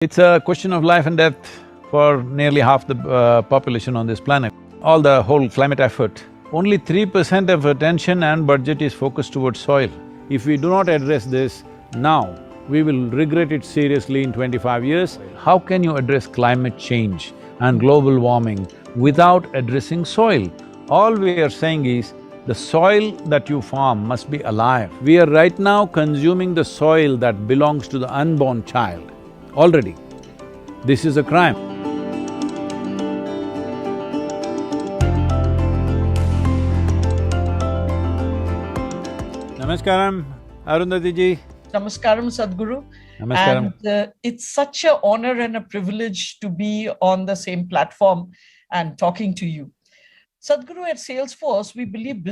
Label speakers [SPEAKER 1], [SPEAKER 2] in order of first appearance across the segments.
[SPEAKER 1] It's a question of life and death for nearly half the population on this planet. All the whole climate effort, only 3% of attention and budget is focused towards soil. If we do not address this now, we will regret it seriously in 25 years. How can you address climate change and global warming without addressing soil? All we are saying is, the soil that you farm must be alive. We are right now consuming the soil that belongs to the unborn child. Already, this is a crime. Namaskaram, Arundhati ji.
[SPEAKER 2] Namaskaram, Sadhguru.
[SPEAKER 1] Namaskaram.
[SPEAKER 2] And it's such an honor and a privilege to be on the same platform and talking to you. Sadhguru, at Salesforce, we believe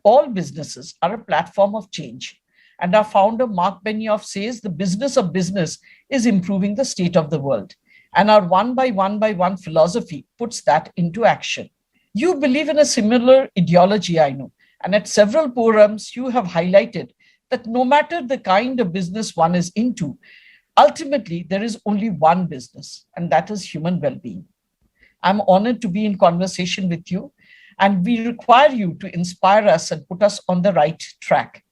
[SPEAKER 2] all businesses are a platform of change. And our founder, Mark Benioff, says the business of business is improving the state of the world. And our one by one philosophy puts that into action. You believe in a similar ideology, I know. And at several forums, you have highlighted that no matter the kind of business one is into, ultimately there is only one business, and that is human well-being. I'm honored to be in conversation with you, and we require you to inspire us and put us on the right track.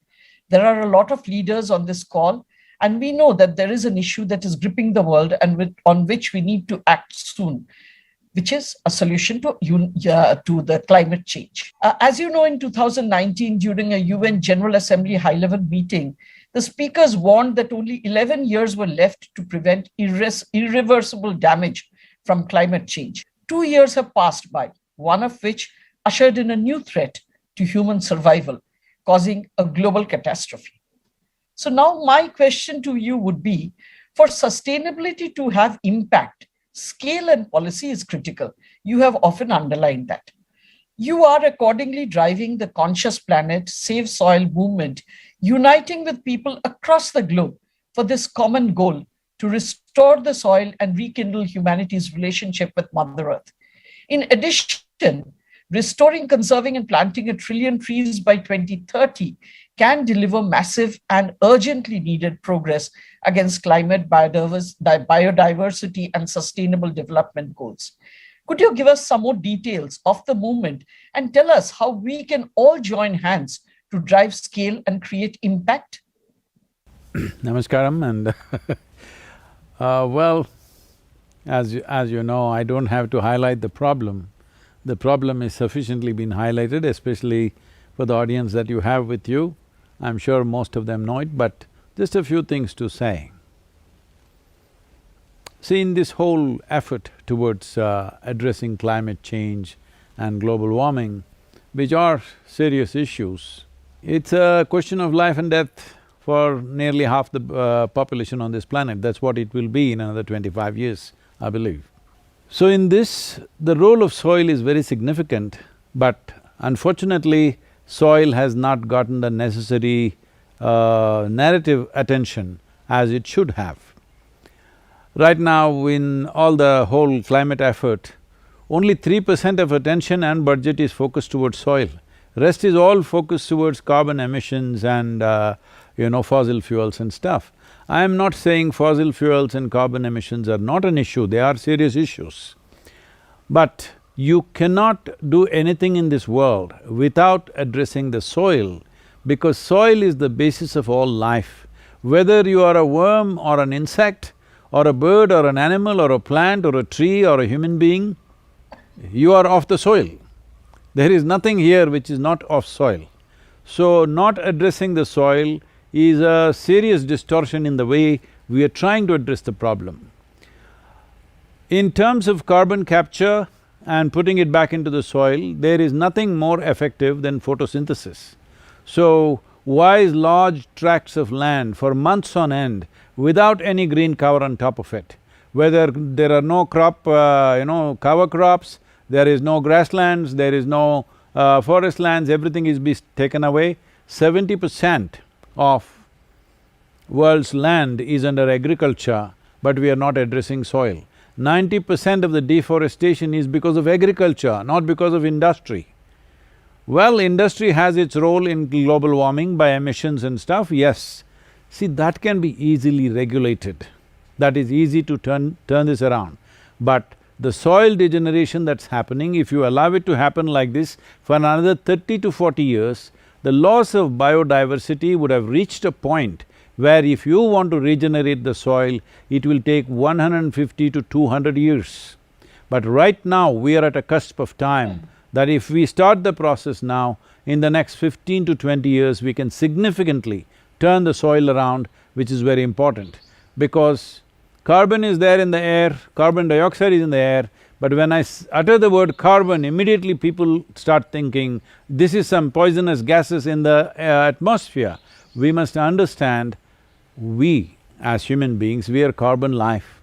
[SPEAKER 2] There are a lot of leaders on this call, and we know that there is an issue that is gripping the world and on which we need to act soon, which is a solution to the climate change. As you know, in 2019, during a UN General Assembly high-level meeting, the speakers warned that only 11 years were left to prevent irreversible damage from climate change. 2 years have passed by, one of which ushered in a new threat to human survival, causing a global catastrophe. So now my question to you would be, for sustainability to have impact, scale and policy is critical. You have often underlined that. You are accordingly driving the Conscious Planet, Save Soil movement, uniting with people across the globe for this common goal to restore the soil and rekindle humanity's relationship with Mother Earth. In addition, restoring, conserving, and planting 1 trillion trees by 2030 can deliver massive and urgently needed progress against climate, biodiversity, and sustainable development goals. Could you give us some more details of the movement and tell us how we can all join hands to drive scale and create impact?
[SPEAKER 1] Namaskaram, and well, as you know, I don't have to highlight the problem. The problem is sufficiently been highlighted, especially for the audience that you have with you. I'm sure most of them know it, but just a few things to say. See, in this whole effort towards addressing climate change and global warming, which are serious issues, it's a question of life and death for nearly half the population on this planet. That's what it will be in another 25 years, I believe. So in this, the role of soil is very significant, but unfortunately, soil has not gotten the necessary narrative attention as it should have. Right now, in all the whole climate effort, only 3% of attention and budget is focused towards soil. Rest is all focused towards carbon emissions and fossil fuels and stuff. I am not saying fossil fuels and carbon emissions are not an issue, they are serious issues. But you cannot do anything in this world without addressing the soil, because soil is the basis of all life. Whether you are a worm or an insect or a bird or an animal or a plant or a tree or a human being, you are of the soil. There is nothing here which is not of soil. So, not addressing the soil is a serious distortion in the way we are trying to address the problem. In terms of carbon capture and putting it back into the soil, there is nothing more effective than photosynthesis. So, why is large tracts of land for months on end without any green cover on top of it? Whether there are no cover crops, there is no grasslands, there is no forest lands, everything is taken away. 70% of world's land is under agriculture, but we are not addressing soil. 90% of the deforestation is because of agriculture, not because of industry. Well, industry has its role in global warming by emissions and stuff, yes. See, that can be easily regulated. that is easy to turn this around. But the soil degeneration that's happening, if you allow it to happen like this for another 30 to 40 years, the loss of biodiversity would have reached a point where if you want to regenerate the soil, it will take 150 to 200 years. But right now, we are at a cusp of time that if we start the process now, in the next 15 to 20 years, we can significantly turn the soil around, which is very important. Because carbon is there in the air, carbon dioxide is in the air, but when I utter the word carbon, immediately people start thinking, this is some poisonous gases in the atmosphere. We must understand, we as human beings, we are carbon life.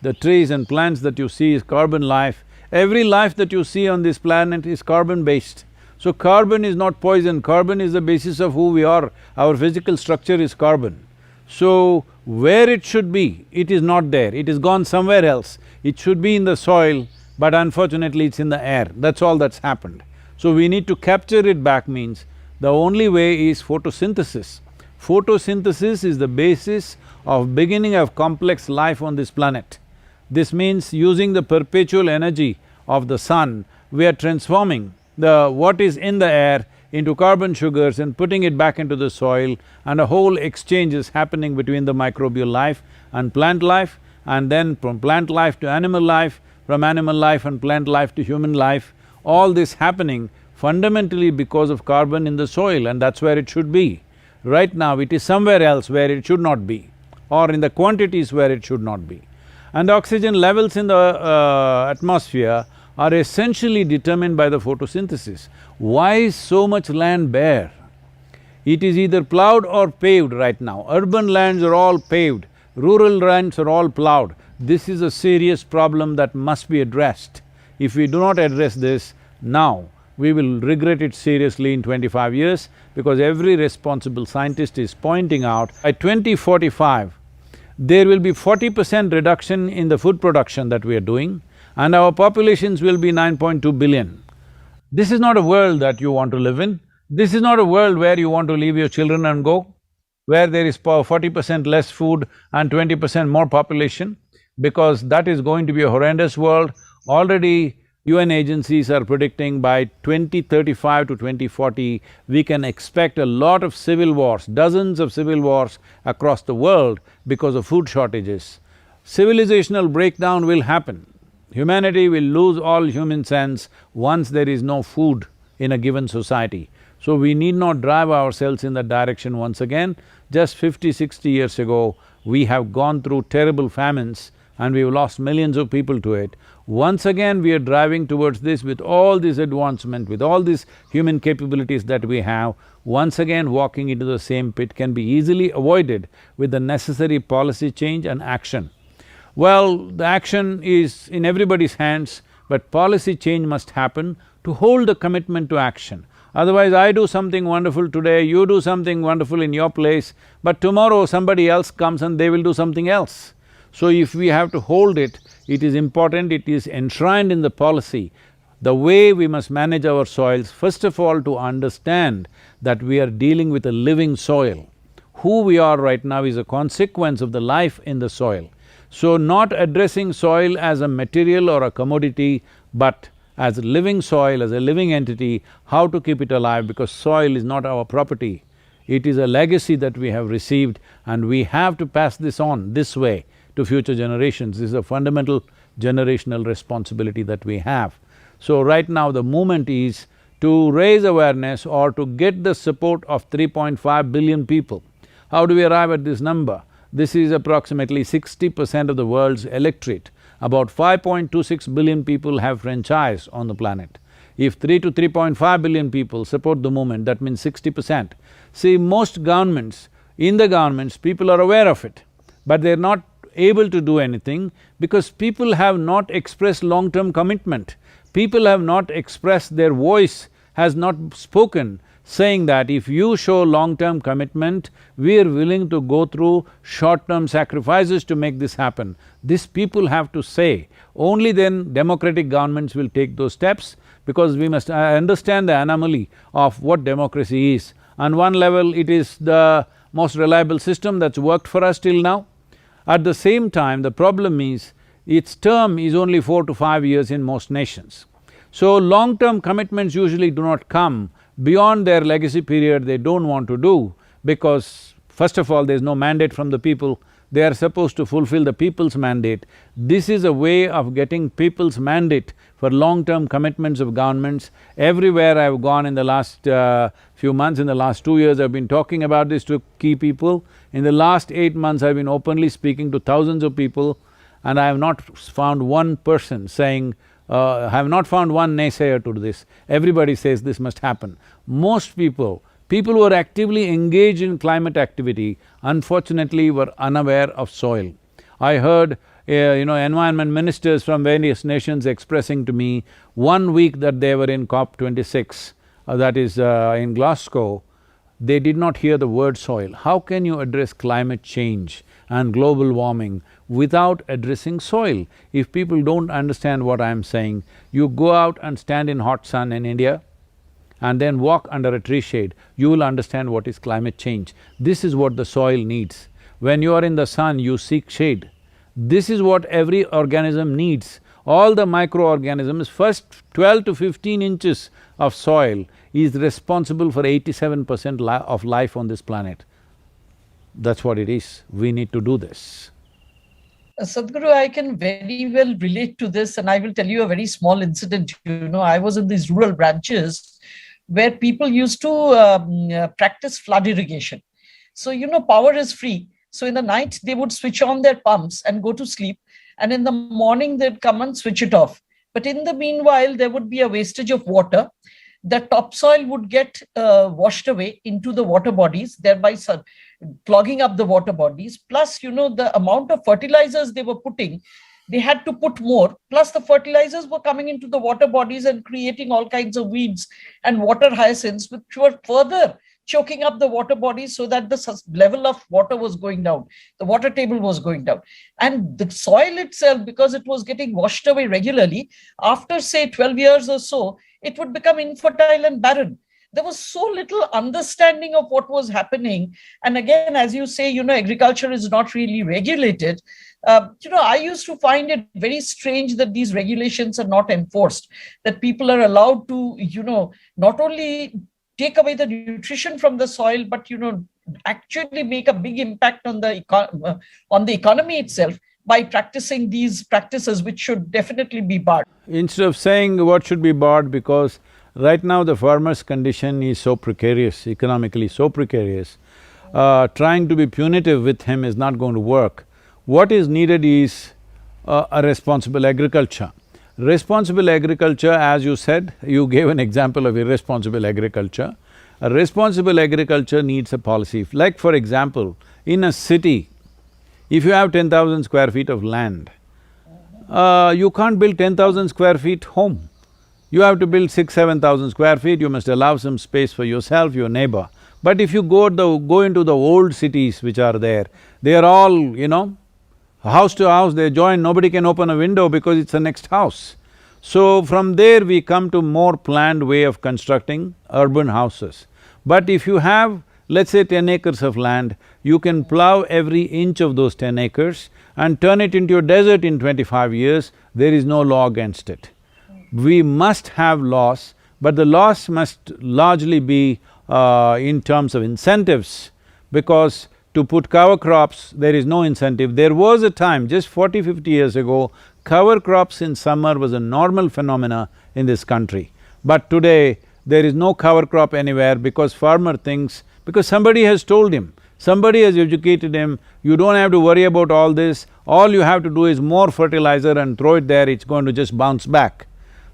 [SPEAKER 1] The trees and plants that you see is carbon life. Every life that you see on this planet is carbon-based. So carbon is not poison, carbon is the basis of who we are, our physical structure is carbon. So, where it should be, it is not there, it is gone somewhere else. It should be in the soil, but unfortunately it's in the air, that's all that's happened. So we need to capture it back means the only way is photosynthesis. Photosynthesis is the basis of beginning of complex life on this planet. This means using the perpetual energy of the sun, we are transforming what is in the air into carbon sugars and putting it back into the soil, and a whole exchange is happening between the microbial life and plant life, and then from plant life to animal life, from animal life and plant life to human life, all this happening fundamentally because of carbon in the soil, and that's where it should be. Right now, it is somewhere else where it should not be, or in the quantities where it should not be. And oxygen levels in the atmosphere are essentially determined by the photosynthesis. Why is so much land bare? It is either plowed or paved right now. Urban lands are all paved, rural lands are all plowed. This is a serious problem that must be addressed. If we do not address this now, we will regret it seriously in 25 years, because every responsible scientist is pointing out, by 2045, there will be 40% reduction in the food production that we are doing, and our populations will be 9.2 billion. This is not a world that you want to live in. This is not a world where you want to leave your children and go, where there is 40% less food and 20% more population, because that is going to be a horrendous world. Already UN agencies are predicting by 2035 to 2040, we can expect a lot of civil wars, dozens of civil wars across the world because of food shortages. Civilizational breakdown will happen. Humanity will lose all human sense once there is no food in a given society. So we need not drive ourselves in that direction once again. Just 50, 60 years ago, we have gone through terrible famines and we've lost millions of people to it. Once again, we are driving towards this with all this advancement, with all these human capabilities that we have. Once again, walking into the same pit can be easily avoided with the necessary policy change and action. Well, the action is in everybody's hands, but policy change must happen to hold the commitment to action. Otherwise, I do something wonderful today, you do something wonderful in your place, but tomorrow somebody else comes and they will do something else. So if we have to hold it, it is important, it is enshrined in the policy. The way we must manage our soils, first of all to understand that we are dealing with a living soil. Who we are right now is a consequence of the life in the soil. So not addressing soil as a material or a commodity, but as a living soil, as a living entity, how to keep it alive, because soil is not our property. It is a legacy that we have received, and we have to pass this on this way to future generations. This is a fundamental generational responsibility that we have. So right now the movement is to raise awareness or to get the support of 3.5 billion people. How do we arrive at this number? This is approximately 60% of the world's electorate. About 5.26 billion people have franchise on the planet. If 3 to 3.5 billion people support the movement, that means 60%. See, most governments, in the governments, people are aware of it, but they're not able to do anything because people have not expressed long-term commitment. People have not expressed, their voice has not spoken, saying that if you show long-term commitment, we are willing to go through short-term sacrifices to make this happen. This people have to say. Only then democratic governments will take those steps, because we must understand the anomaly of what democracy is. On one level, it is the most reliable system that's worked for us till now. At the same time, the problem is, its term is only 4 to 5 years in most nations. So long-term commitments usually do not come beyond their legacy period. They don't want to do, because first of all, there's no mandate from the people. They are supposed to fulfill the people's mandate. This is a way of getting people's mandate for long-term commitments of governments. Everywhere I've gone in the last few months, in the last 2 years, I've been talking about this to key people. In the last 8 months, I've been openly speaking to thousands of people, and I have not found one person saying, I have not found one naysayer to this. Everybody says this must happen. Most people who are actively engaged in climate activity, unfortunately were unaware of soil. I heard, environment ministers from various nations expressing to me, 1 week that they were in COP26, that is in Glasgow, they did not hear the word soil. How can you address climate change and global warming without addressing soil? If people don't understand what I'm saying, you go out and stand in hot sun in India and then walk under a tree shade, you will understand what is climate change. This is what the soil needs. When you are in the sun, you seek shade. This is what every organism needs. All the microorganisms, first 12 to 15 inches of soil is responsible for 87% of life on this planet. That's what it is. We need to do this.
[SPEAKER 2] Sadhguru, I can very well relate to this, and I will tell you a very small incident. I was in these rural branches where people used to practice flood irrigation. So, power is free. So in the night, they would switch on their pumps and go to sleep, and in the morning, they'd come and switch it off. But in the meanwhile, there would be a wastage of water. The topsoil would get washed away into the water bodies, thereby clogging up the water bodies. Plus, the amount of fertilizers they were putting, they had to put more. Plus, the fertilizers were coming into the water bodies and creating all kinds of weeds and water hyacinths, which were further choking up the water bodies, so that the level of water was going down, the water table was going down. And the soil itself, because it was getting washed away regularly, after say 12 years or so, it would become infertile and barren. There was so little understanding of what was happening. And again, as you say, agriculture is not really regulated. I used to find it very strange that these regulations are not enforced, that people are allowed to, not only take away the nutrition from the soil, but, actually make a big impact on the economy itself by practicing these practices, which should definitely be barred.
[SPEAKER 1] Instead of saying what should be barred, because right now the farmer's condition is so precarious, economically so precarious, trying to be punitive with him is not going to work. What is needed is a responsible agriculture. Responsible agriculture, as you said, you gave an example of irresponsible agriculture. A responsible agriculture needs a policy. Like for example, in a city, if you have 10,000 square feet of land, you can't build 10,000 square feet home. You have to build 6,000–7,000 square feet, you must allow some space for yourself, your neighbor. But if you go into the old cities which are there, they are all, house to house, they join, nobody can open a window because it's the next house. So from there we come to more planned way of constructing urban houses. But if you have, let's say 10 acres of land, you can plow every inch of those 10 acres and turn it into a desert in 25 years, there is no law against it. We must have laws, but the laws must largely be in terms of incentives, because to put cover crops, there is no incentive. There was a time, just 40–50 years ago, cover crops in summer was a normal phenomena in this country. But today, there is no cover crop anywhere because farmer thinks, because somebody has told him, somebody has educated him, you don't have to worry about all this, all you have to do is more fertilizer and throw it there, it's going to just bounce back.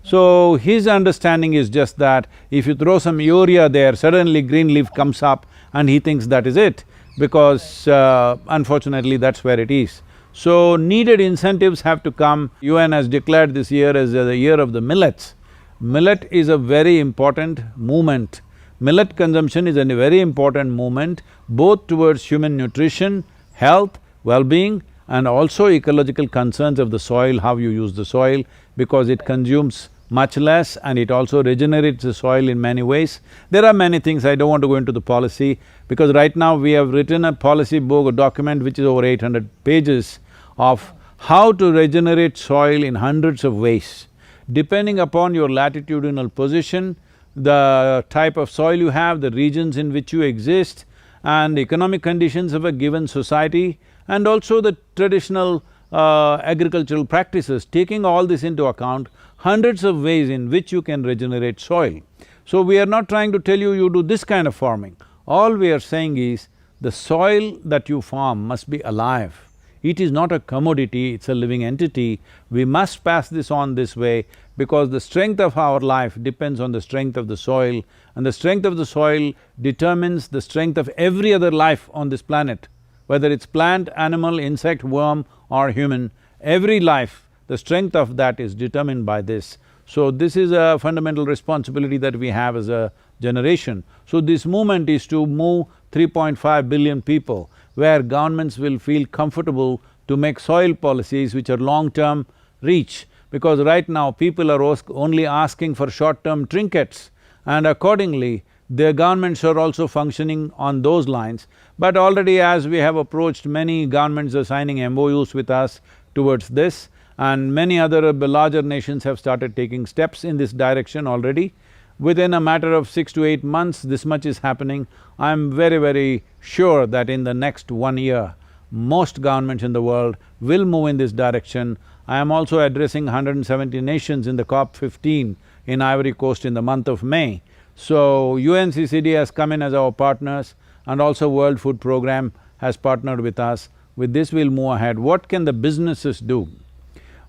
[SPEAKER 1] So his understanding is just that if you throw some urea there, suddenly green leaf comes up and he thinks that is it, because unfortunately that's where it is. So needed incentives have to come. UN has declared this year as the year of the millets. Millet is a very important movement. Millet consumption is a very important movement, both towards human nutrition, health, well-being, and also ecological concerns of the soil, how you use the soil, because it consumes much less, and it also regenerates the soil in many ways. There are many things, I don't want to go into the policy, because right now we have written a policy book, a document which is over 800 pages of how to regenerate soil in hundreds of ways. Depending upon your latitudinal position, the type of soil you have, the regions in which you exist, and the economic conditions of a given society, and also the traditional agricultural practices, taking all this into account, hundreds of ways in which you can regenerate soil. So we are not trying to tell you, you do this kind of farming. All we are saying is, the soil that you farm must be alive. It is not a commodity, it's a living entity. We must pass this on this way, because the strength of our life depends on the strength of the soil, and the strength of the soil determines the strength of every other life on this planet. Whether it's plant, animal, insect, worm or human, every life, the strength of that is determined by this. So this is a fundamental responsibility that we have as a generation. So this movement is to move 3.5 billion people, where governments will feel comfortable to make soil policies which are long-term reach. Because right now people are only asking for short-term trinkets, and accordingly the governments are also functioning on those lines. But already, as we have approached, many governments are signing MOUs with us towards this, and many other larger nations have started taking steps in this direction already. Within a matter of 6 to 8 months, this much is happening. I'm very sure that in the next 1 year, most governments in the world will move in this direction. I am also addressing 170 nations in the COP15 in Ivory Coast in the month of May. So UNCCD has come in as our partners, and also World Food Programme has partnered with us. With this we'll move ahead. What can the businesses do?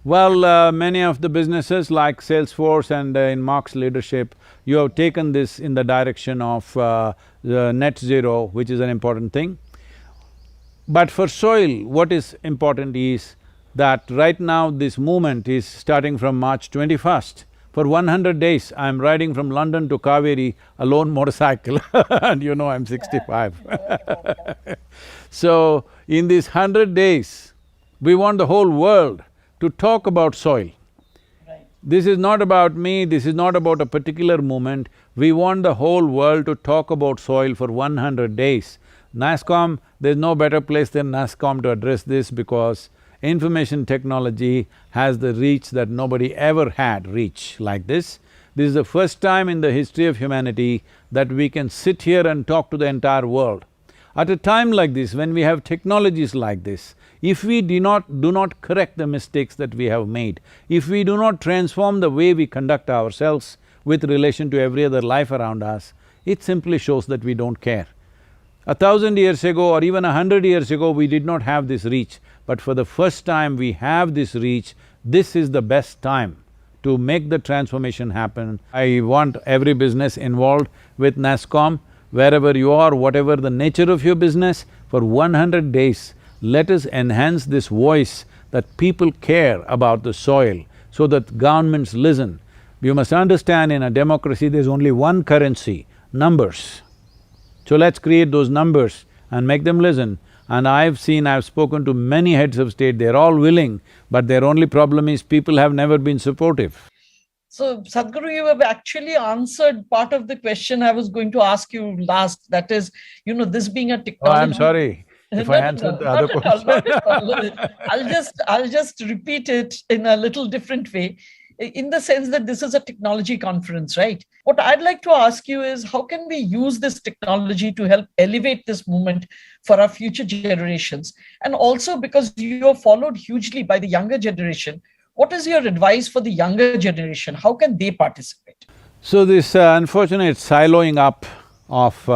[SPEAKER 1] Well, many of the businesses like Salesforce and in Mark's leadership, you have taken this in the direction of the net zero, which is an important thing. But for soil, what is important is that right now this movement is starting from March 21st. For 100 days, I'm riding from London to Kaveri, a lone motorcycle and you know I'm 65 So, in these 100 days, we want the whole world to talk about soil.
[SPEAKER 2] Right.
[SPEAKER 1] This is not about me, this is not about a particular movement. We want the whole world to talk about soil for 100 days. NASSCOM, there's no better place than NASSCOM to address this, because information technology has the reach that nobody ever had reach like this. This is the first time in the history of humanity that we can sit here and talk to the entire world. At a time like this, when we have technologies like this, if we do not correct the mistakes that we have made, if we do not transform the way we conduct ourselves with relation to every other life around us, it simply shows that we don't care. 1,000 years ago or even 100 years ago, we did not have this reach, but for the first time we have this reach. This is the best time to make the transformation happen. I want every business involved with NASSCOM, wherever you are, whatever the nature of your business, for 100 days, let us enhance this voice that people care about the soil, so that governments listen. You must understand, in a democracy there's only one currency, numbers. So let's create those numbers and make them listen. And I've spoken to many heads of state, they're all willing, but their only problem is people have never been supportive.
[SPEAKER 2] So, Sadhguru, you have actually answered part of the question I was going to ask you last, that is, this being a technology…
[SPEAKER 1] Oh, I'm sorry if I answered the other question.
[SPEAKER 2] I'll just repeat it in a little different way, in the sense that this is a technology conference, right? What I'd like to ask you is, how can we use this technology to help elevate this movement for our future generations? And also, because you are followed hugely by the younger generation, what is your advice for the younger generation? How can they participate?
[SPEAKER 1] So this unfortunate siloing up of,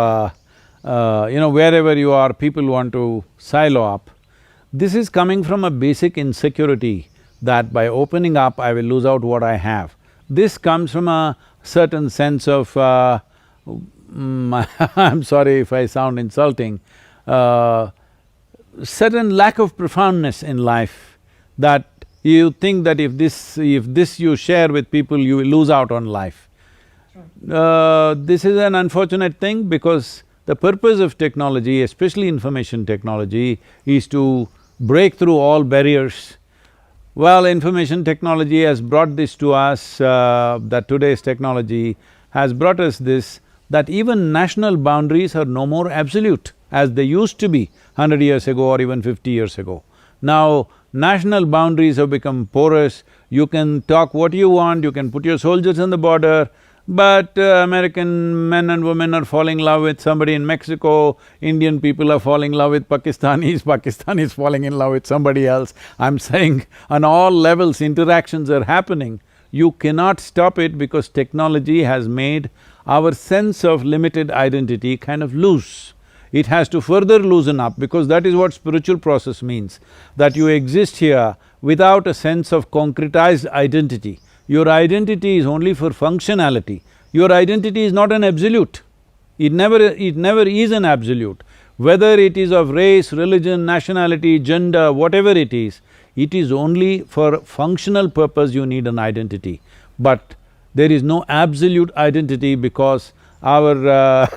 [SPEAKER 1] wherever you are, people want to silo up. This is coming from a basic insecurity that by opening up, I will lose out what I have. This comes from a certain sense of, I'm sorry if I sound insulting, certain lack of profoundness in life, that you think that if this you share with people, you will lose out on life. This is an unfortunate thing, because the purpose of technology, especially information technology, is to break through all barriers. Well, information technology has brought this to us, that today's technology has brought us this, that even national boundaries are no more absolute as they used to be 100 years ago or even 50 years ago. Now, national boundaries have become porous, you can talk what you want, you can put your soldiers on the border, but American men and women are falling in love with somebody in Mexico, Indian people are falling in love with Pakistanis, Pakistanis falling in love with somebody else. I'm saying on all levels interactions are happening. You cannot stop it because technology has made our sense of limited identity kind of loose. It has to further loosen up because that is what spiritual process means, that you exist here without a sense of concretized identity. Your identity is only for functionality. Your identity is not an absolute. It never is an absolute. Whether it is of race, religion, nationality, gender, whatever it is only for functional purpose you need an identity. But there is no absolute identity because our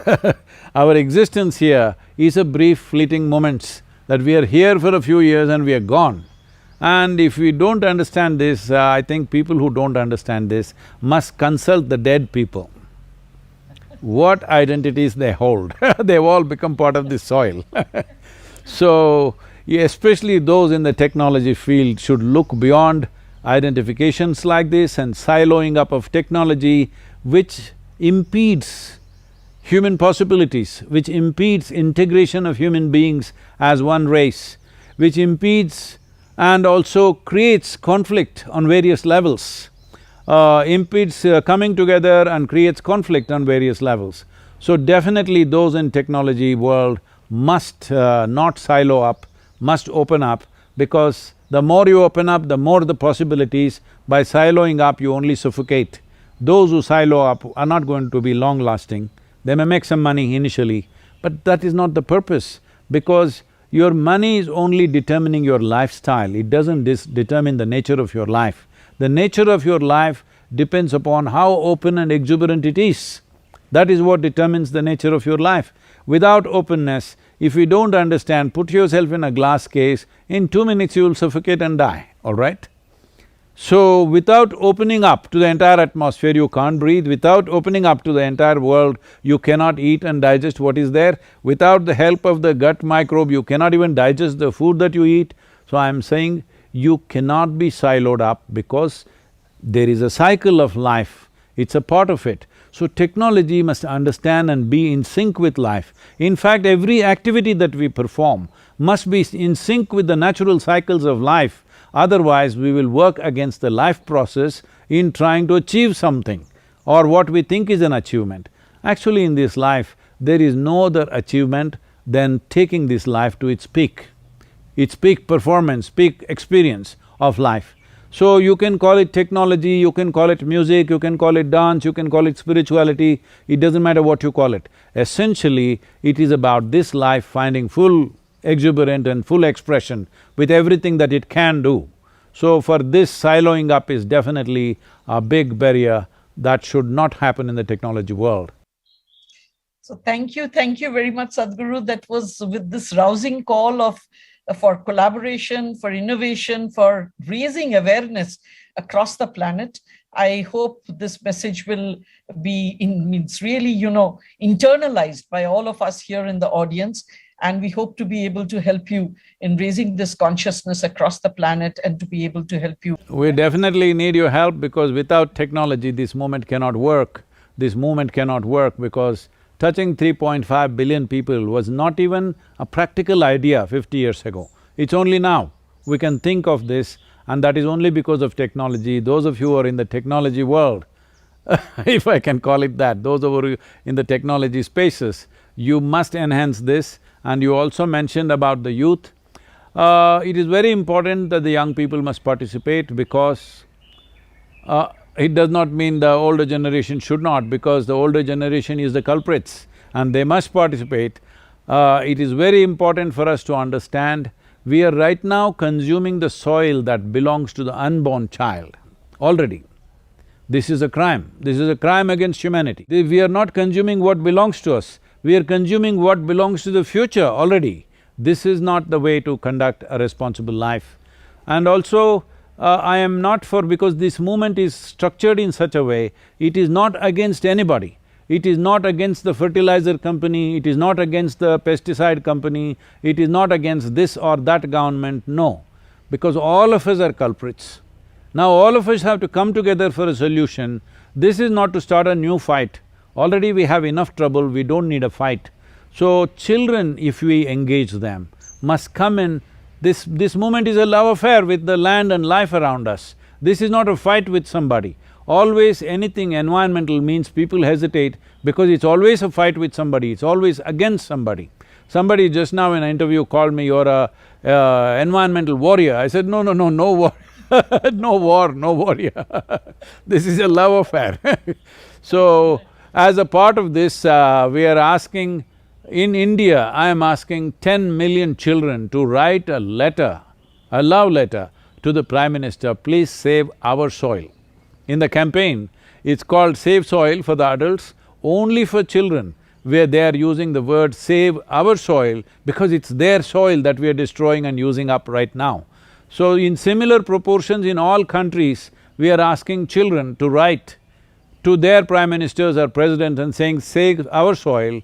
[SPEAKER 1] our existence here is a brief fleeting moments, that we are here for a few years and we are gone. And if we don't understand this, I think people who don't understand this must consult the dead people. What identities they hold they've all become part of this soil So, especially those in the technology field should look beyond identifications like this and siloing up of technology which impedes human possibilities, which impedes integration of human beings as one race, which impedes and also creates conflict on various levels, impedes coming together and creates conflict on various levels. So definitely those in technology world must not silo up, must open up, because the more you open up, the more the possibilities. By siloing up, you only suffocate. Those who silo up are not going to be long-lasting. They may make some money initially, but that is not the purpose, because your money is only determining your lifestyle, it doesn't determine the nature of your life. The nature of your life depends upon how open and exuberant it is. That is what determines the nature of your life. Without openness, if you don't understand, put yourself in a glass case, in 2 minutes you will suffocate and die, all right? So, without opening up to the entire atmosphere, you can't breathe. Without opening up to the entire world, you cannot eat and digest what is there. Without the help of the gut microbe, you cannot even digest the food that you eat. So, I'm saying you cannot be siloed up because there is a cycle of life, it's a part of it. So, technology must understand and be in sync with life. In fact, every activity that we perform must be in sync with the natural cycles of life. Otherwise, we will work against the life process in trying to achieve something or what we think is an achievement. Actually, in this life, there is no other achievement than taking this life to its peak performance, peak experience of life. So, you can call it technology, you can call it music, you can call it dance, you can call it spirituality, it doesn't matter what you call it. Essentially, it is about this life finding full exuberant and full expression with everything that it can do. So for this, siloing up is definitely a big barrier that should not happen in the technology world.
[SPEAKER 2] So thank you very much, Sadhguru. That was with this rousing call of for collaboration, for innovation, for raising awareness across the planet. I hope this message will be really, internalized by all of us here in the audience. And we hope to be able to help you in raising this consciousness across the planet and to be able to help you.
[SPEAKER 1] We definitely need your help because without technology, this movement cannot work. This movement cannot work because touching 3.5 billion people was not even a practical idea 50 years ago. It's only now we can think of this, and that is only because of technology. Those of you who are in the technology world, if I can call it that, those of you in the technology spaces, you must enhance this. And you also mentioned about the youth. It is very important that the young people must participate because it does not mean the older generation should not, because the older generation is the culprits and they must participate. It is very important for us to understand we are right now consuming the soil that belongs to the unborn child already. This is a crime. This is a crime against humanity. We are not consuming what belongs to us. We are consuming what belongs to the future already. This is not the way to conduct a responsible life. And also, I am not for… because this movement is structured in such a way, it is not against anybody. It is not against the fertilizer company, it is not against the pesticide company, it is not against this or that government, no. Because all of us are culprits. Now all of us have to come together for a solution. This is not to start a new fight. Already we have enough trouble, we don't need a fight. So children, if we engage them, must come in. This movement is a love affair with the land and life around us. This is not a fight with somebody. Always anything environmental means people hesitate because it's always a fight with somebody, it's always against somebody. Somebody just now in an interview called me, "You're a environmental warrior." I said, no war no war, no warrior this is a love affair So, as a part of this, we are asking… in India, I am asking 10 million children to write a letter, a love letter to the Prime Minister, please save our soil. In the campaign, it's called Save Soil for the adults, only for children, where they are using the word save our soil because it's their soil that we are destroying and using up right now. So in similar proportions in all countries, we are asking children to write to their prime ministers or presidents and saying, save our soil,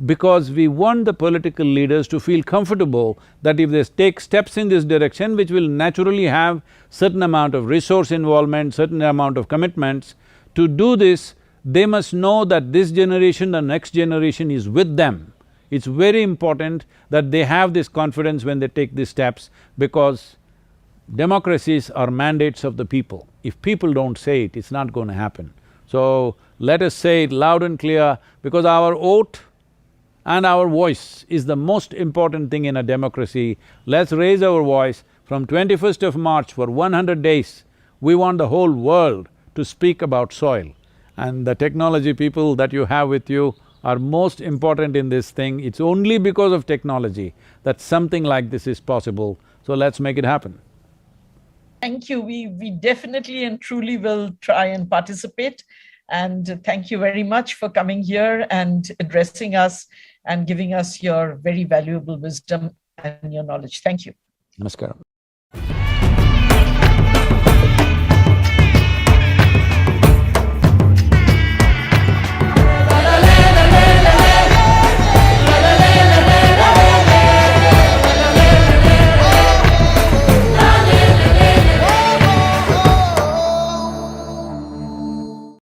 [SPEAKER 1] because we want the political leaders to feel comfortable that if they take steps in this direction, which will naturally have certain amount of resource involvement, certain amount of commitments, to do this, they must know that this generation, the next generation is with them. It's very important that they have this confidence when they take these steps, because democracies are mandates of the people. If people don't say it, it's not going to happen. So, let us say it loud and clear, because our vote and our voice is the most important thing in a democracy. Let's raise our voice. From 21st of March for 100 days, we want the whole world to speak about soil. And the technology people that you have with you are most important in this thing. It's only because of technology that something like this is possible. So let's make it happen.
[SPEAKER 2] Thank you. We definitely and truly will try and participate. And thank you very much for coming here and addressing us and giving us your very valuable wisdom and your knowledge. Thank you.
[SPEAKER 1] Namaskaram.